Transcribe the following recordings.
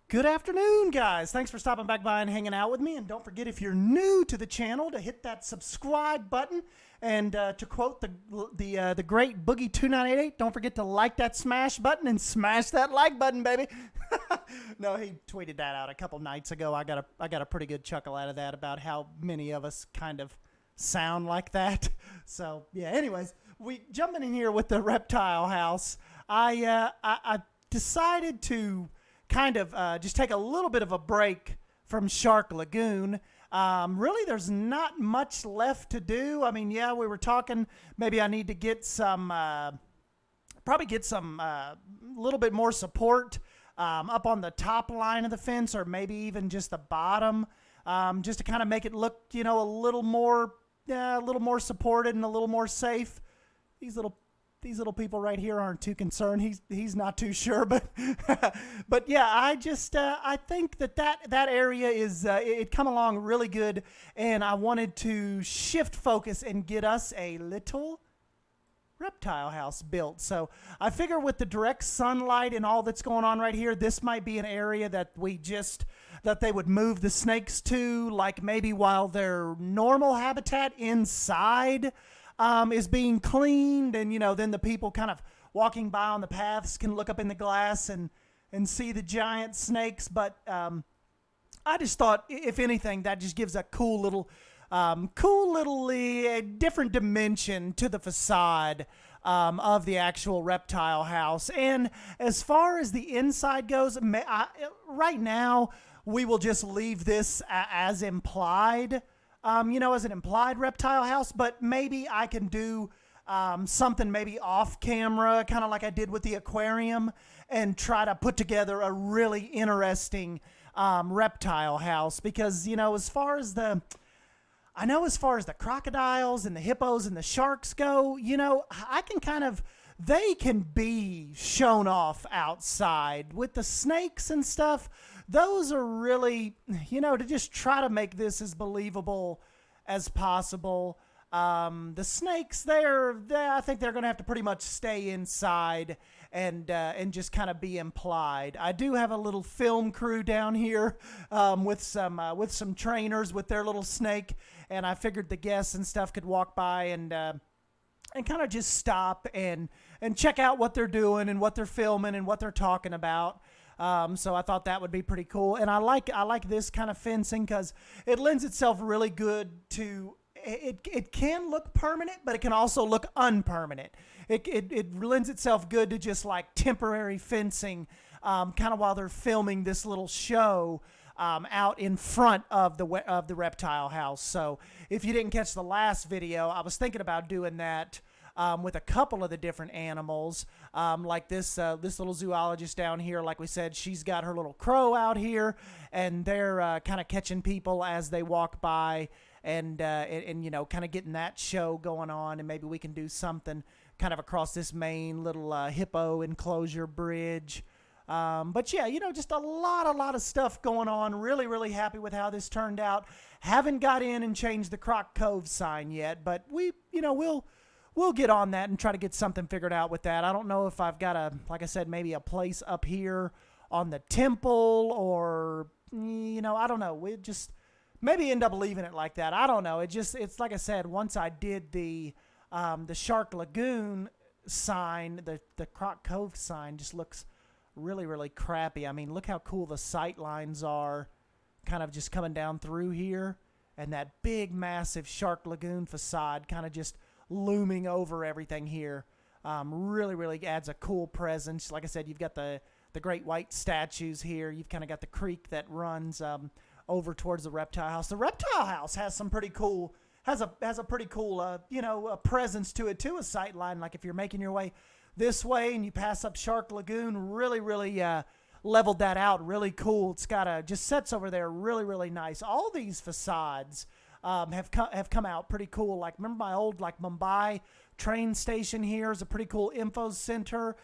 Good afternoon, guys. Thanks for stopping back by and hanging out with me. And don't forget, if you're new to the channel, to hit that subscribe button. And to quote the great Boogie 2988, don't forget to like that smash button and smash that like button, baby. No, he tweeted that out a couple nights ago. I got a pretty good chuckle out of that about how many of us kind of sound like that. So yeah. Anyways, we jumping in here with the reptile house. I decided to kind of just take a little bit of a break from Shark Lagoon. Really, there's not much left to do. I mean, yeah, we were talking, maybe I need to get some, probably get some little bit more support up on the top line of the fence, or maybe even just the bottom, just to kind of make it look, you know, a little more supported and a little more safe. These little people right here aren't too concerned. He's not too sure, but but yeah, I think that area is it come along really good, and I wanted to shift focus and get us a little reptile house built. So I figure with the direct sunlight and all that's going on right here, this might be an area that they would move the snakes to, like maybe while their normal habitat inside is being cleaned, and you know, then the people kind of walking by on the paths can look up in the glass and see the giant snakes. But I just thought, if anything, that just gives a cool little different dimension to the facade of the actual reptile house. And as far as the inside goes, right now we will just leave this as implied. You know, as an implied reptile house, but maybe I can do something maybe off camera, kind of like I did with the aquarium, and try to put together a really interesting reptile house. Because, you know, as far as the crocodiles and the hippos and the sharks go, you know, they can be shown off outside. With the snakes and stuff, those are really, you know, to just try to make this as believable as possible. The snakes, I think they're going to have to pretty much stay inside and just kind of be implied. I do have a little film crew down here with some trainers with their little snake, and I figured the guests and stuff could walk by and kind of just stop and check out what they're doing and what they're filming and what they're talking about. So I thought that would be pretty cool. And I like this kind of fencing because it lends itself really good to, it can look permanent, but it can also look unpermanent. It lends itself good to just like temporary fencing, kind of while they're filming this little show out in front of the reptile house. So if you didn't catch the last video, I was thinking about doing that with a couple of the different animals, like this little zoologist down here. Like we said, she's got her little crow out here, and they're kind of catching people as they walk by, and you know, kind of getting that show going on. And maybe we can do something kind of across this main little hippo enclosure bridge. But yeah, you know, just a lot of stuff going on. Really, really happy with how this turned out. Haven't got in and changed the Croc Cove sign yet, but we'll get on that and try to get something figured out with that. I don't know if I've got like I said, maybe a place up here on the temple, or, you know, I don't know. We just maybe end up leaving it like that. I don't know. It's like I said, once I did the Shark Lagoon sign, the Croc Cove sign just looks really, really crappy. I mean, look how cool the sight lines are, kind of just coming down through here, and that big, massive Shark Lagoon facade kind of just looming over everything here. Really, really adds a cool presence. Like I said, you've got the great white statues here. You've kind of got the creek that runs over towards the reptile house. The reptile house has some pretty cool, has a pretty cool, you know, a presence to it too, a sight line. Like if you're making your way this way and you pass up Shark Lagoon, really, really leveled that out. Really cool. It's got just sets over there really, really nice. All these facades have come out pretty cool. Like, remember my old like Mumbai train station here is a pretty cool info center.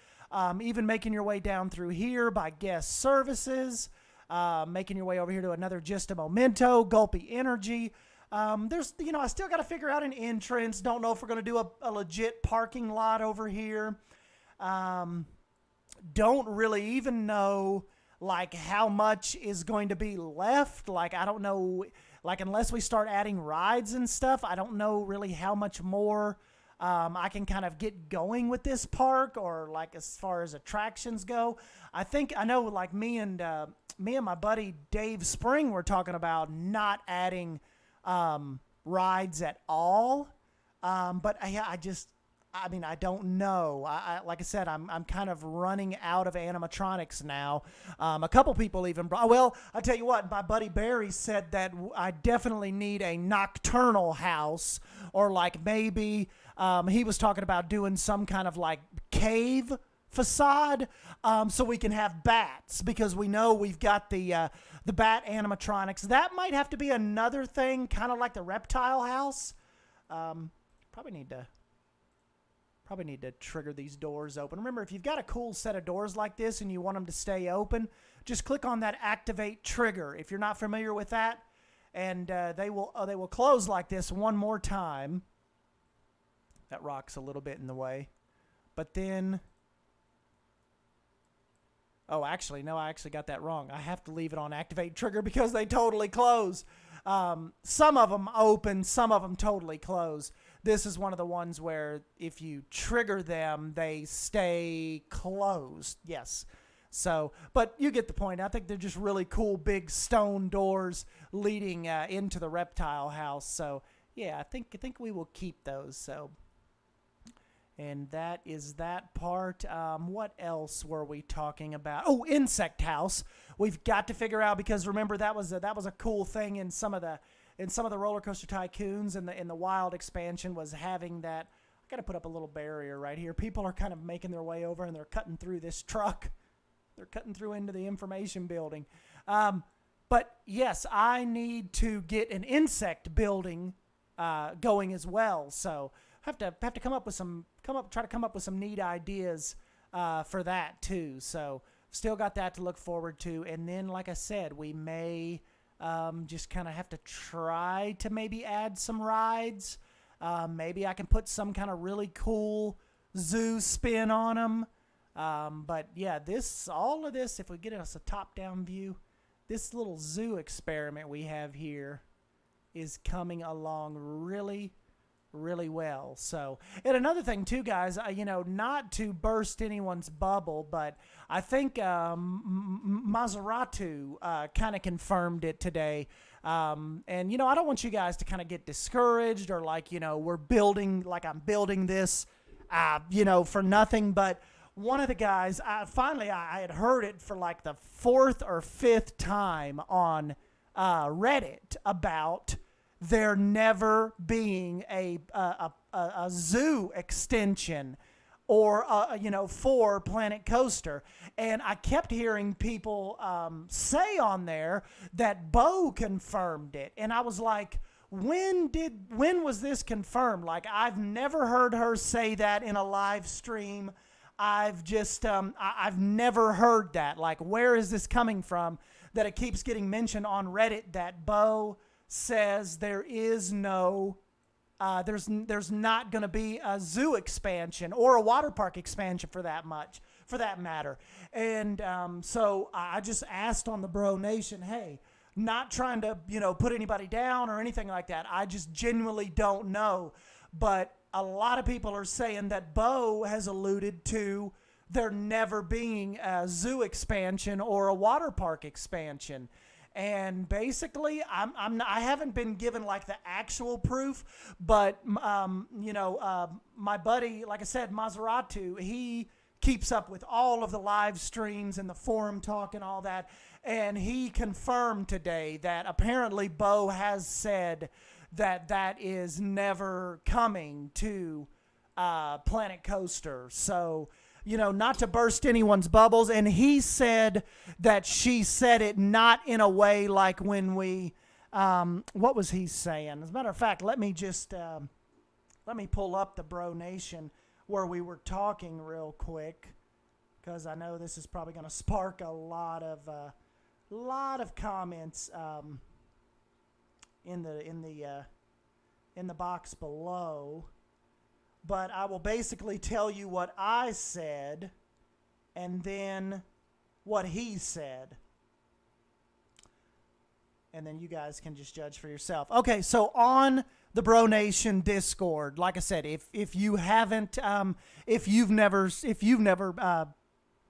Even making your way down through here by guest services, making your way over here to another Just a Momento, Gulpy Energy. There's, you know, I still got to figure out an entrance. Don't know if we're going to do a legit parking lot over here. Don't really even know like how much is going to be left. Like, I don't know, like unless we start adding rides and stuff, I don't know really how much more I can kind of get going with this park, or like as far as attractions go. I know like me and my buddy Dave Spring were talking about not adding rides at all. But I mean, I don't know. Like I said, I'm kind of running out of animatronics now. A couple people even brought, well, I tell you what, my buddy Barry said that I definitely need a nocturnal house, or like maybe he was talking about doing some kind of like cave facade, so we can have bats, because we know we've got the bat animatronics. That might have to be another thing, kind of like the reptile house. Probably need to trigger these doors open. Remember, if you've got a cool set of doors like this and you want them to stay open, just click on that activate trigger if you're not familiar with that, and they will close like this one more time. That rock's a little bit in the way, but then, oh, actually, no, I actually got that wrong. I have to leave it on activate trigger because they totally close. Some of them open, some of them totally close. This is one of the ones where if you trigger them, they stay closed. Yes. So, but you get the point. I think they're just really cool big stone doors leading into the reptile house. So, yeah, I think we will keep those. So, and that is that part. What else were we talking about? Oh, insect house. We've got to figure out, because remember that was a cool thing in some of the roller coaster tycoons, and in the wild expansion was having that. I got to put up a little barrier right here. People are kind of making their way over, and they're cutting through this truck. They're cutting through into the information building. But yes, I need to get an insect building going as well. So have to try to come up with some neat ideas for that too. So still got that to look forward to. And then, like I said, we may just kind of have to try to maybe add some rides. Maybe I can put some kind of really cool zoo spin on them. But yeah, all of this, if we get us a top-down view, this little zoo experiment we have here is coming along really, really well. So, and another thing too, guys, not to burst anyone's bubble, but I think Maseratu kind of confirmed it today. And I don't want you guys to kind of get discouraged, or like, I'm building this, for nothing. But one of the guys, I had heard it for like the 4th or 5th time on Reddit about there never being a zoo extension, or for Planet Coaster. And I kept hearing people say on there that Bo confirmed it, and I was like, when was this confirmed? Like, I've never heard her say that in a live stream. I've never heard that. Like, where is this coming from that it keeps getting mentioned on Reddit that Bo says there is no, there's not going to be a zoo expansion or a water park expansion for that matter. And so I just asked on the Bro Nation, hey, not trying to put anybody down or anything like that. I just genuinely don't know, but a lot of people are saying that Bo has alluded to there never being a zoo expansion or a water park expansion. And basically, I haven't been given like the actual proof, but my buddy, like I said, Maseratu, he keeps up with all of the live streams and the forum talk and all that, and he confirmed today that apparently Bo has said that is never coming to Planet Coaster. So, not to burst anyone's bubbles. And he said that she said it not in a way like when we, what was he saying? As a matter of fact, let me pull up the Bro Nation where we were talking real quick, because I know this is probably going to spark a lot of comments in the box below. But I will basically tell you what I said, and then what he said. And then you guys can just judge for yourself. Okay, so on the Bro Nation Discord, like I said, if you haven't, if you've never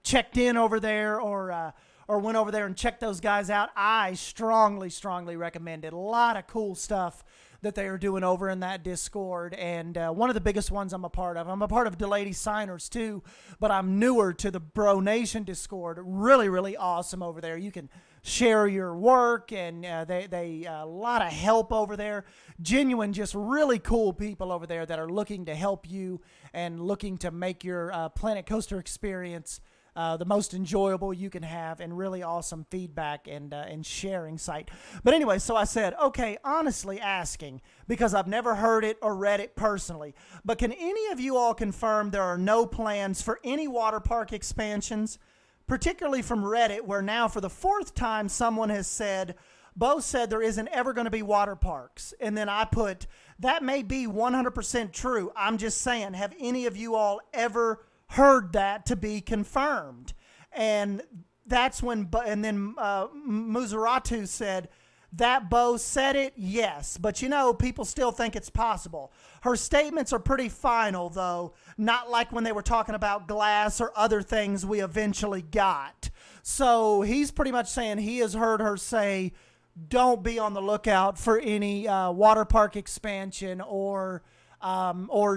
checked in over there or went over there and checked those guys out, I strongly recommend it. A lot of cool stuff that they are doing over in that Discord, and one of the biggest ones I'm a part of. I'm a part of Delady Signers too, but I'm newer to the Bro Nation Discord. Really awesome over there. You can share your work, and they a lot of help over there. Genuine, just really cool people over there that are looking to help you and looking to make your Planet Coaster experience the most enjoyable you can have, and really awesome feedback and sharing site. But anyway, so I said, okay, honestly asking, because I've never heard it or read it personally, but can any of you all confirm there are no plans for any water park expansions? Particularly from Reddit, where now for the 4th time someone has said, Bo said there isn't ever going to be water parks. And then I put, that may be 100% true. I'm just saying, have any of you all ever heard that to be confirmed? And that's when, and then Muzaratu said, that Bo said it, yes. But you know, people still think it's possible. Her statements are pretty final, though. Not like when they were talking about glass or other things we eventually got. So he's pretty much saying he has heard her say, don't be on the lookout for any water park expansion or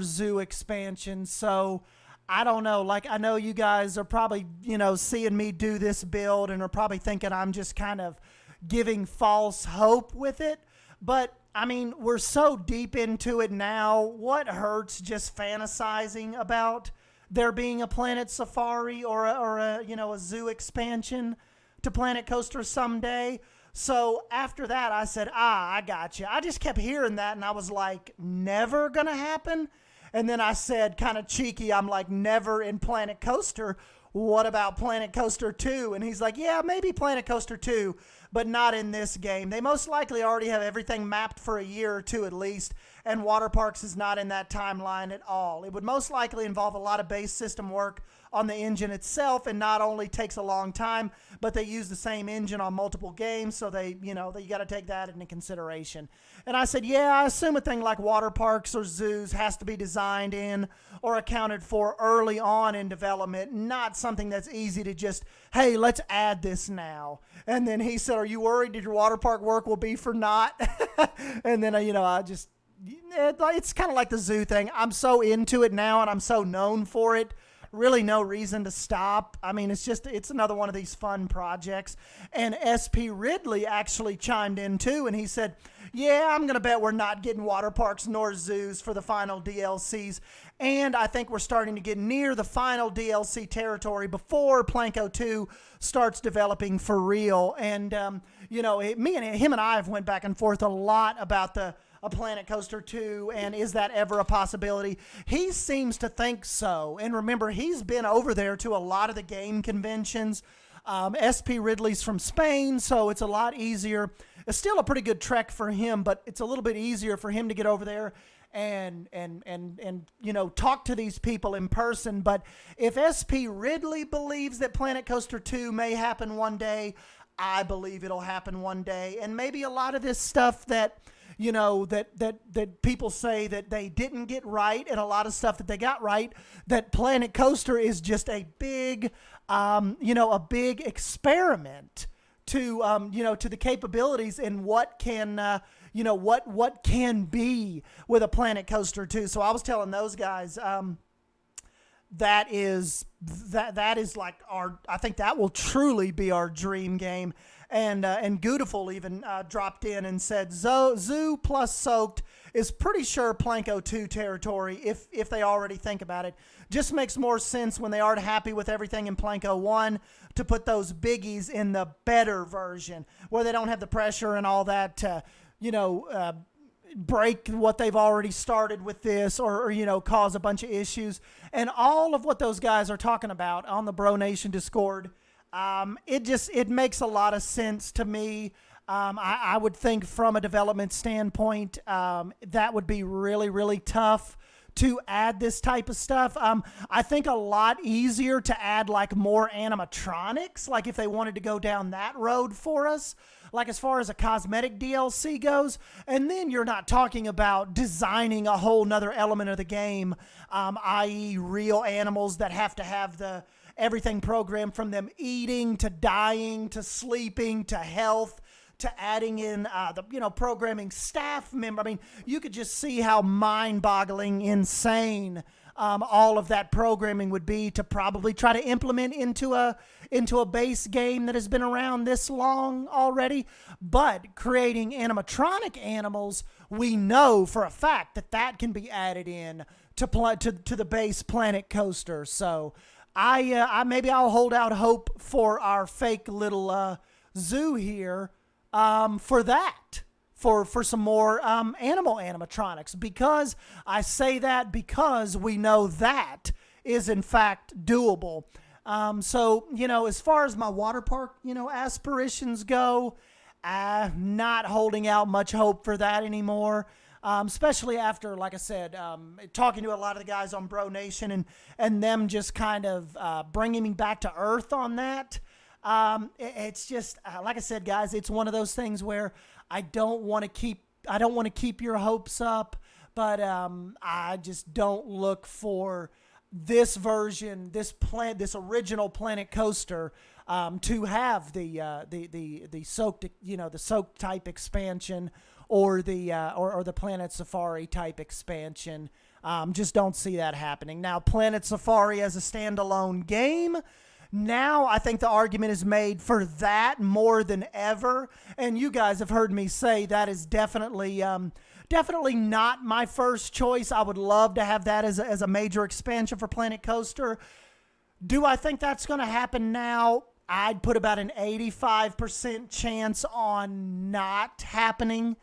zoo expansion. So I don't know. Like, I know you guys are probably, you know, seeing me do this build and are probably thinking I'm just kind of giving false hope with it. But I mean, we're so deep into it now. What hurts just fantasizing about there being a Planet Safari or a you know, a zoo expansion to Planet Coaster someday? So after that, I said, I got you. I just kept hearing that, and I was like, never gonna happen? And then I said, kind of cheeky, I'm like, never in Planet Coaster. What about Planet Coaster 2? And he's like, yeah, maybe Planet Coaster 2, but not in this game. They most likely already have everything mapped for a year or two at least, and Water Parks is not in that timeline at all. It would most likely involve a lot of base system work on the engine itself, and not only takes a long time, but they use the same engine on multiple games, so you got to take that into consideration. And I said, yeah, I assume a thing like water parks or zoos has to be designed in or accounted for early on in development, not something that's easy to just, hey, let's add this now. And then he said, are you worried that your water park work will be for naught? And then, I just, it's kind of like the zoo thing. I'm so into it now, and I'm so known for it. Really no reason to stop. I mean, it's another one of these fun projects. And SP Ridley actually chimed in too, and he said, yeah, I'm going to bet we're not getting water parks nor zoos for the final DLCs. And I think we're starting to get near the final DLC territory before Planko 2 starts developing for real. And, him and I have went back and forth a lot about a Planet Coaster 2, and is that ever a possibility? He seems to think so. And remember, he's been over there to a lot of the game conventions. SP Ridley's from Spain, so it's a lot easier. It's still a pretty good trek for him, but it's a little bit easier for him to get over there and talk to these people in person. But if SP Ridley believes that Planet Coaster 2 may happen one day, I believe it'll happen one day. And maybe a lot of this stuff that that people say that they didn't get right, and a lot of stuff that they got right, that Planet Coaster is just a big, a big experiment to the capabilities and what can, what can be with a Planet Coaster 2. So I was telling those guys, that is like I think that will truly be our dream game. And Goodiful even dropped in and said Zoo plus Soaked is pretty sure Planko 2 territory if they already think about it. Just makes more sense when they aren't happy with everything in Planko 1 to put those biggies in the better version where they don't have the pressure and all that to, break what they've already started with this or cause a bunch of issues. And all of what those guys are talking about on the Bro Nation Discord, it makes a lot of sense to me. I would think from a development standpoint, that would be really, really tough to add this type of stuff. I think a lot easier to add like more animatronics, like if they wanted to go down that road for us, like as far as a cosmetic DLC goes. And then you're not talking about designing a whole nother element of the game, i.e. real animals that have to have everything programmed from them eating to dying to sleeping to health, to adding in programming staff member. I mean, you could just see how mind-boggling, insane all of that programming would be to probably try to implement into a base game that has been around this long already. But creating animatronic animals, we know for a fact that can be added in to the base Planet Coaster. So I maybe I'll hold out hope for our fake little zoo here. For some more animal animatronics, because I say that because we know that is in fact doable. So, as far as my water park, aspirations go, not holding out much hope for that anymore. Especially after, like I said, talking to a lot of the guys on Bro Nation and them just kind of bringing me back to earth on that. It's just, like I said, guys, it's one of those things where I don't want to keep your hopes up, but I just don't look for this version, this original Planet Coaster, to have the soak type expansion or the Planet Safari type expansion. Just don't see that happening. Now, Planet Safari as a standalone game, now I think the argument is made for that more than ever. And you guys have heard me say that is definitely not my first choice. I would love to have that as a major expansion for Planet Coaster. Do I think that's going to happen now? I'd put about an 85% chance on not happening.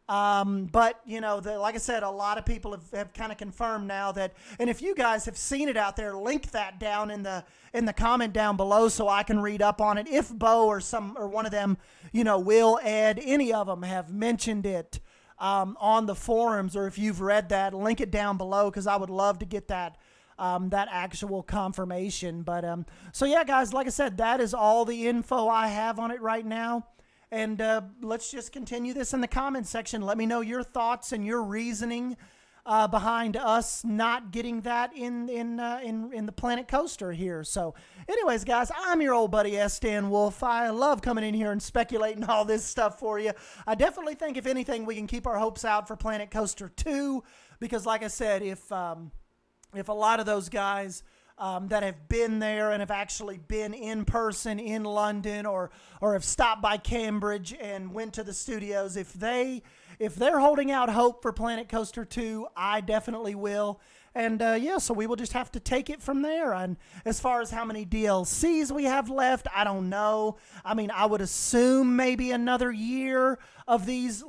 But like I said, a lot of people have kind of confirmed now that, and if you guys have seen it out there, link that down in the comment down below so I can read up on it. If Bo or one of them, Will, Ed, any of them have mentioned it, on the forums, or if you've read that, link it down below, because I would love to get that actual confirmation. But, so yeah, guys, like I said, that is all the info I have on it right now. And let's just continue this in the comments section. Let me know your thoughts and your reasoning behind us not getting that in the Planet Coaster here. So, anyways, guys, I'm your old buddy Sdanwolf. I love coming in here and speculating all this stuff for you. I definitely think, if anything, we can keep our hopes out for Planet Coaster 2, because, like I said, if a lot of those guys that have been there and have actually been in person in London or have stopped by Cambridge and went to the studios, if they're holding out hope for Planet Coaster 2, I definitely will. And so we will just have to take it from there. And as far as how many DLCs we have left, I don't know. I mean, I would assume maybe another year of these,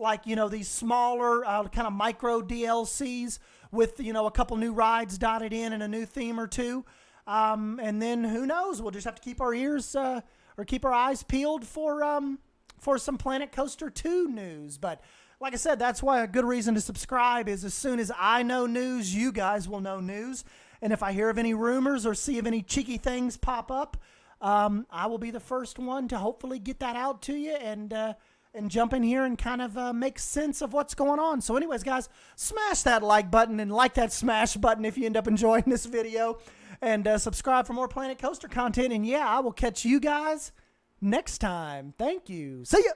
these smaller kind of micro DLCs with, a couple new rides dotted in and a new theme or two. And then who knows? We'll just have to keep our ears or keep our eyes peeled for some Planet Coaster 2 news. But like I said, that's why a good reason to subscribe is as soon as I know news, you guys will know news. And if I hear of any rumors or see of any cheeky things pop up, I will be the first one to hopefully get that out to you and jump in here and kind of make sense of what's going on. So anyways, guys, smash that like button and like that smash button if you end up enjoying this video. And subscribe for more Planet Coaster content. And yeah, I will catch you guys next time. Thank you. See ya.